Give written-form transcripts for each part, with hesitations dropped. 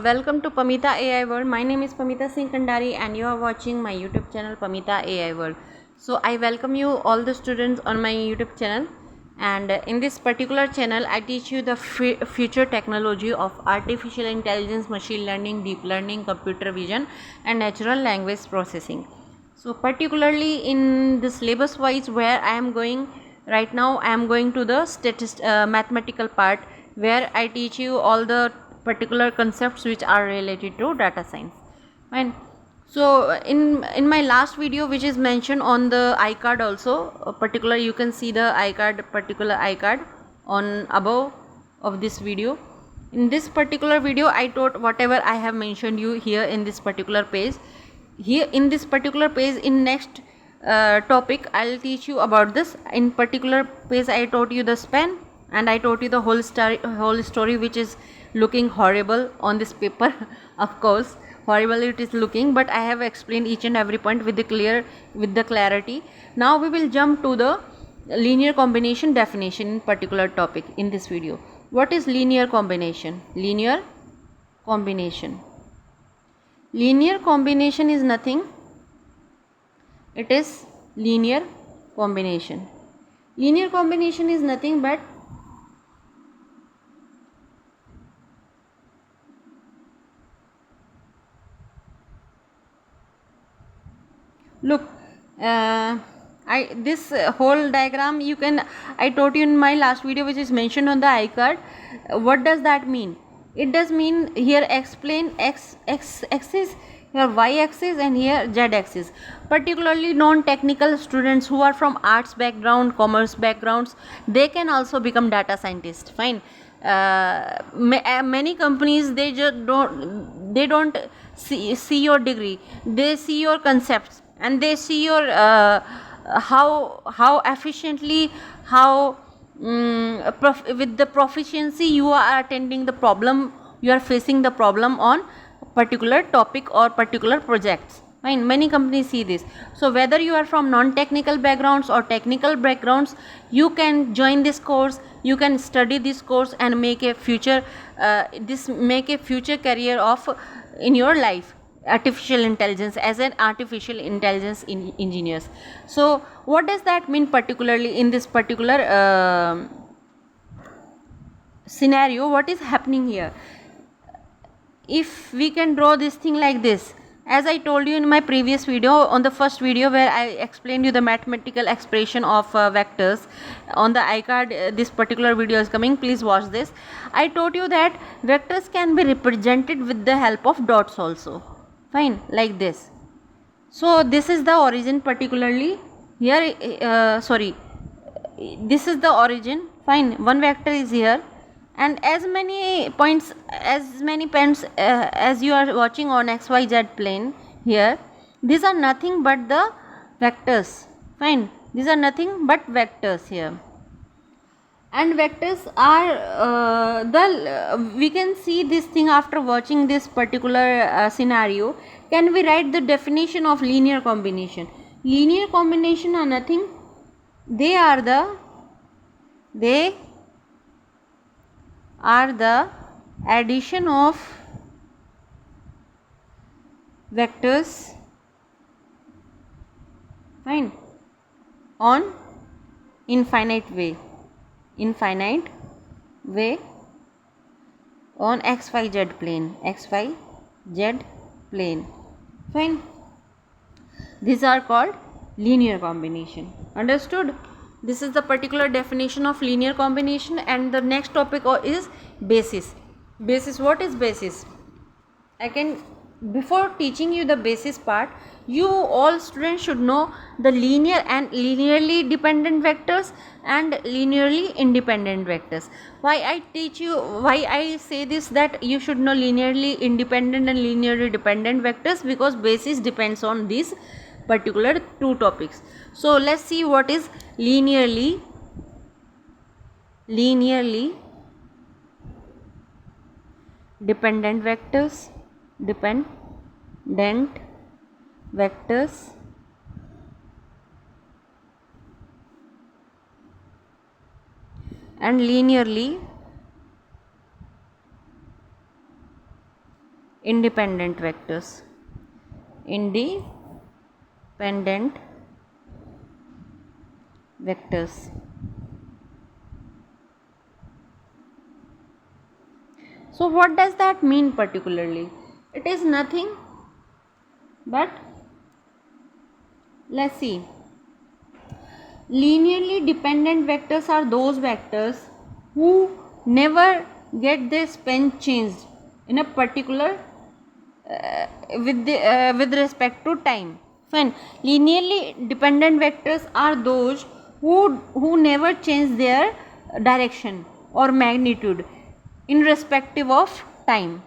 Welcome to Pamita AI World. My name is Pamita Singh Kandari and you are watching my YouTube channel Pamita AI World. So I welcome you all the students on my YouTube channel, and in this particular channel I teach you the future technology of artificial intelligence, machine learning, deep learning, computer vision and natural language processing. So particularly in the syllabus wise where I am going right now, I am going to the mathematical part where I teach you all the particular concepts which are related to data science. Fine. So in my last video, which is mentioned on the iCard also, particular you can see the particular iCard on above of this video. In this particular video I taught whatever I have mentioned you here in this particular page. Here in this particular page, in next topic I'll teach you about this. In particular page I taught you the span, and I taught you the whole story which is looking horrible on this paper. Of course horrible it is looking, but I have explained each and every point with the clarity. Now we will jump to the linear combination definition in particular topic in this video. What is linear combination? Linear combination is nothing. It is linear combination. Linear combination is nothing but look, this whole diagram you can, I taught you in my last video which is mentioned on the iCard. What does that mean? It does mean here explain x axis, here y axis and here z axis. Particularly non-technical students who are from arts background, commerce backgrounds, they can also become data scientists. Fine. Many companies they just don't see your degree, they see your concepts and they see your how efficiently, how with the proficiency you are attending the problem, you are facing the problem on particular topic or particular projects. Fine. Many companies see this. So whether you are from non-technical backgrounds or technical backgrounds, you can join this course, you can study this course and make a future career of in your life, artificial intelligence, as an artificial intelligence engineers. So what does that mean particularly in this particular scenario? What is happening here? If we can draw this thing like this, as I told you in my previous video, on the first video where I explained you the mathematical expression of vectors on the iCard, this particular video is coming, please watch this. I told you that vectors can be represented with the help of dots also. Fine, like this. So this is the origin particularly here, this is the origin. Fine, one vector is here and as many points as you are watching on xyz plane here, these are nothing but the vectors. Fine, these are nothing but vectors here, and vectors are we can see this thing after watching this particular scenario. Can we write the definition of linear combination? Linear combination are nothing, they are the addition of vectors, fine, on infinite way on xyz plane. Fine, these are called linear combination. Understood? This is the particular definition of linear combination. And the next topic is basis. What is basis? I can, before teaching you the basis part, you all students should know the linear and linearly dependent vectors and linearly independent vectors. Why I say this, that you should know linearly independent and linearly dependent vectors, because basis depends on these particular two topics. So let's see what is linearly dependent vectors and linearly independent vectors. Independent vectors. So what does that mean particularly? It is nothing but, let's see, linearly dependent vectors are those vectors who never get their span changed in a particular with respect to time. Fine. Linearly dependent vectors are those who never change their direction or magnitude in respective of time.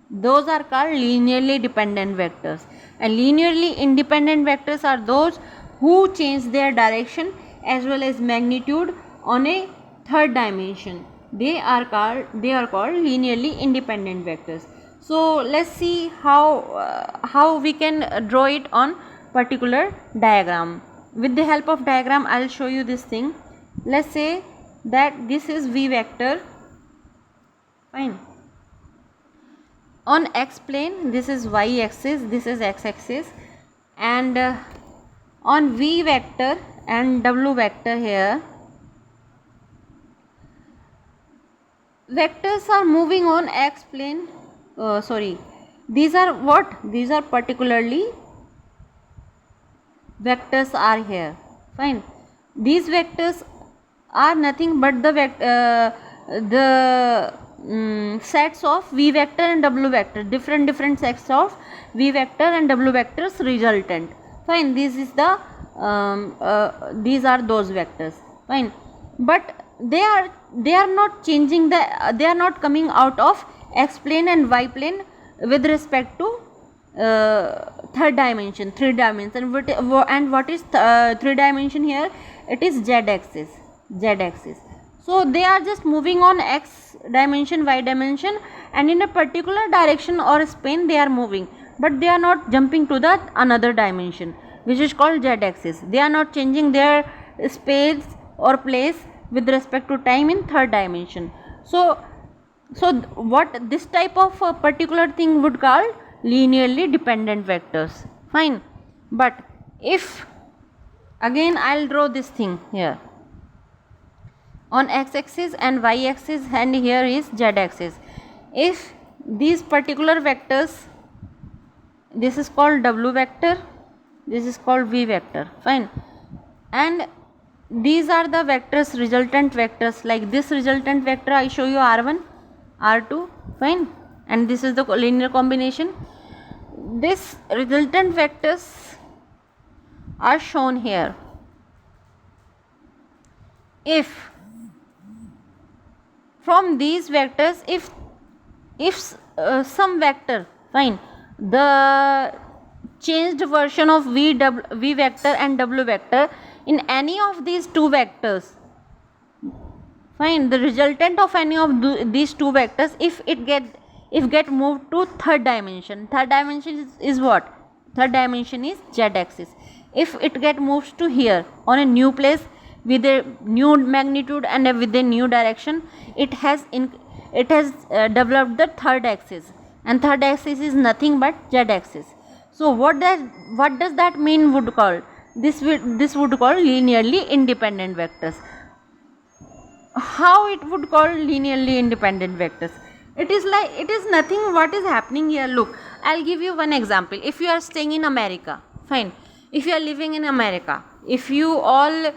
Those are called linearly dependent vectors. And linearly independent vectors are those who change their direction as well as magnitude on a third dimension. They are called linearly independent vectors. So let's see how we can draw it on particular diagram. With the help of diagram, I'll show you this thing. Let's say that this is v vector. Fine. On x plane, this is y axis, this is x axis, and on v vector and w vector here, vectors are moving on x plane. These are what? These are particularly vectors are here. Fine. These vectors are nothing but the sets of v vector and w vector, different sets of v vector and w vectors resultant. Fine. This is the these are those vectors. Fine. But they are not changing they are not coming out of x plane and y plane with respect to third dimension, 3 dimension. And what is 3 dimension here? It is z axis. So they are just moving on x dimension, y dimension, and in a particular direction or span they are moving, but they are not jumping to the another dimension, which is called z axis. They are not changing their space or place with respect to time in third dimension. So what this type of particular thing would call linearly dependent vectors. Fine. But if again I'll draw this thing here on x axis and y axis, and here is z axis. If these particular vectors, this is called w vector, this is called v vector. Fine. And these are the vectors, resultant vectors, like this resultant vector I show you r1, r2. Fine. And this is the linear combination. This resultant vectors are shown here. If from these vectors, if some vector, fine, the changed version of v vector and w vector in any of these two vectors, fine, the resultant of any of these two vectors, if get moved to third dimension is what? Third dimension is z axis. If it get moved to here on a new place with a new magnitude and with a new direction, it has developed the third axis, and third axis is nothing but z axis. So what does that mean? Would call this would call linearly independent vectors. How it would call linearly independent vectors? It is nothing what is happening here. Look, I'll give you one example. If you are staying in America, fine, if you are living in America, if you all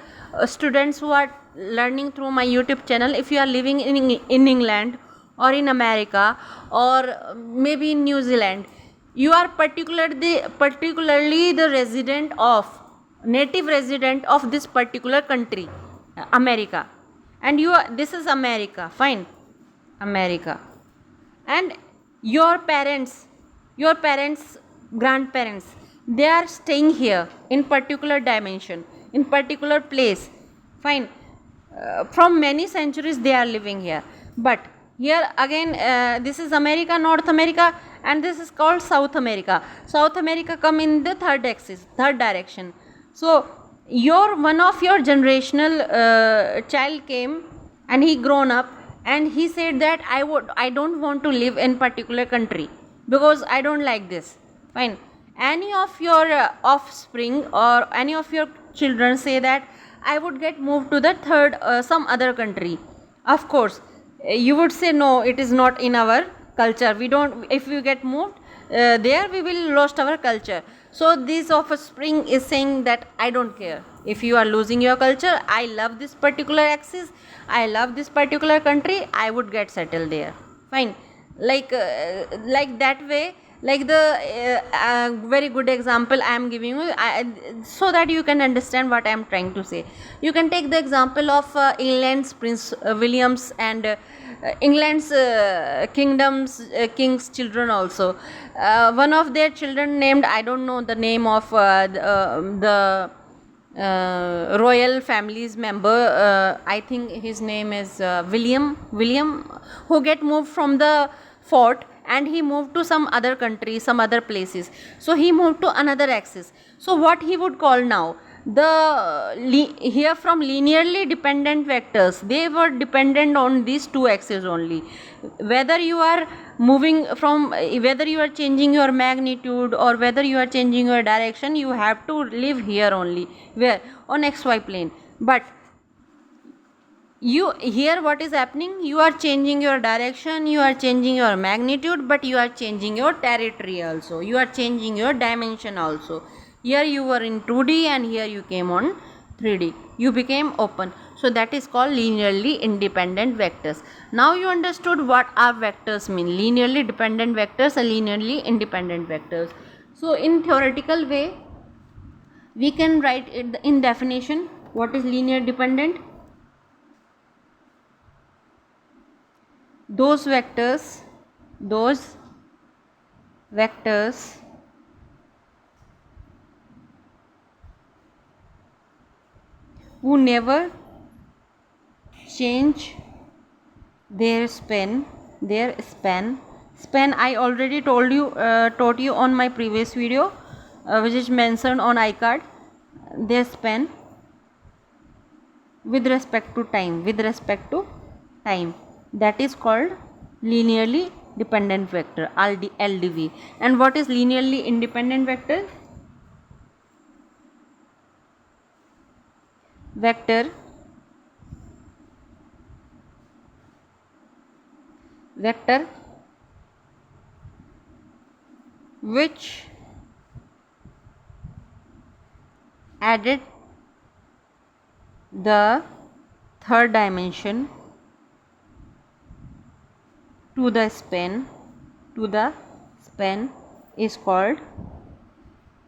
students who are learning through my YouTube channel, if you are living in England or in America or maybe in New Zealand, you are particularly the native resident of this particular country, America, and this is America. Fine. America. And your parents, grandparents, they are staying here in particular dimension, in particular place. Fine. From many centuries they are living here. But here again, this is America, North America, and this is called South America. South America come in the third axis, third direction. So one of your generational child came and he grown up, and he said that I don't want to live in particular country because I don't like this. Fine. Any of your offspring or any of your children say that I would get moved to the third some other country, of course you would say no, it is not in our culture, we don't, if we get moved there we will lost our culture. So this offspring is saying that I don't care if you are losing your culture, I love this particular axis, I love this particular country, I would get settled there. Fine. Like that way, like the very good example I am giving you, so that you can understand what I am trying to say. You can take the example of England's Prince Williams and England's king's children also. One of their children named, I don't know the name of the royal family's member, I think his name is William, who get moved from the fort and he moved to some other country, some other places. So he moved to another axis. So what he would call now, here from linearly dependent vectors, they were dependent on these two axes only. Whether you are moving from, whether you are changing your magnitude or whether you are changing your direction, you have to live here only, where on xy plane. But you here what is happening, you are changing your direction, you are changing your magnitude, but you are changing your territory also, you are changing your dimension also. Here you were in 2D and here you came on 3D, you became open. So that is called linearly independent vectors. Now you understood what are vectors mean, linearly dependent vectors and linearly independent vectors. So in theoretical way we can write it in definition. What is linear dependent? Those vectors who never change their span. I already taught you on my previous video, which is mentioned on iCard. Their span with respect to time, that is called linearly dependent vector, LDV. And what is linearly independent vector? Vector which added the third dimension to the span is called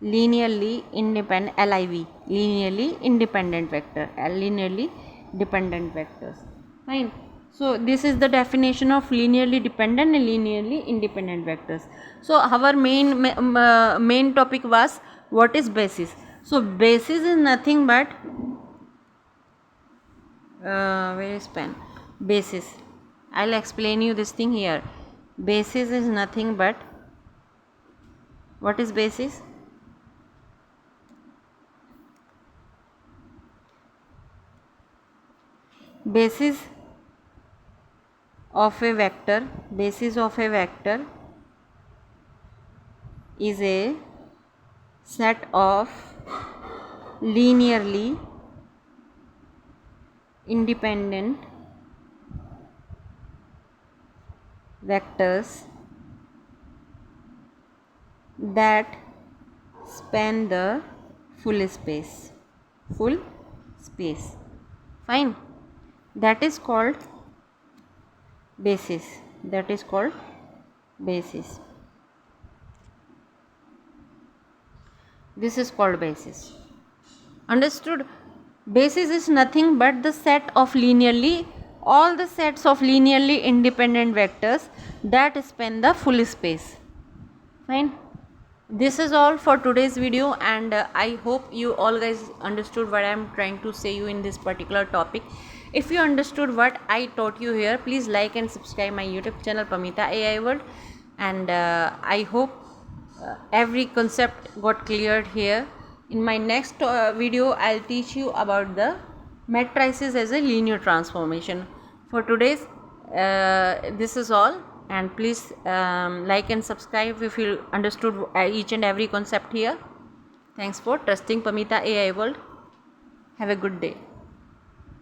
linearly independent, LIV, linearly independent vector, linearly dependent vectors. Fine. So this is the definition of linearly dependent and linearly independent vectors. So our main topic was what is basis. So basis is nothing but where is pen? Basis. I'll explain you this thing here. Basis is nothing but, what is basis? Basis of a vector is a set of linearly independent vectors that span the full space. Fine. That is called basis. This is called basis. Understood? Basis is nothing but the set of all the sets of linearly independent vectors that span the full space. Fine. This is all for today's video, and I hope you all guys understood what I am trying to say you in this particular topic. If you understood what I taught you here, please like and subscribe my YouTube channel Pamita AI World, and I hope every concept got cleared here. In my next video I'll teach you about the matrices as a linear transformation. For today's this is all. and please like and subscribe if you understood each and every concept here. Thanks for trusting Pamita AI World. Have a good day.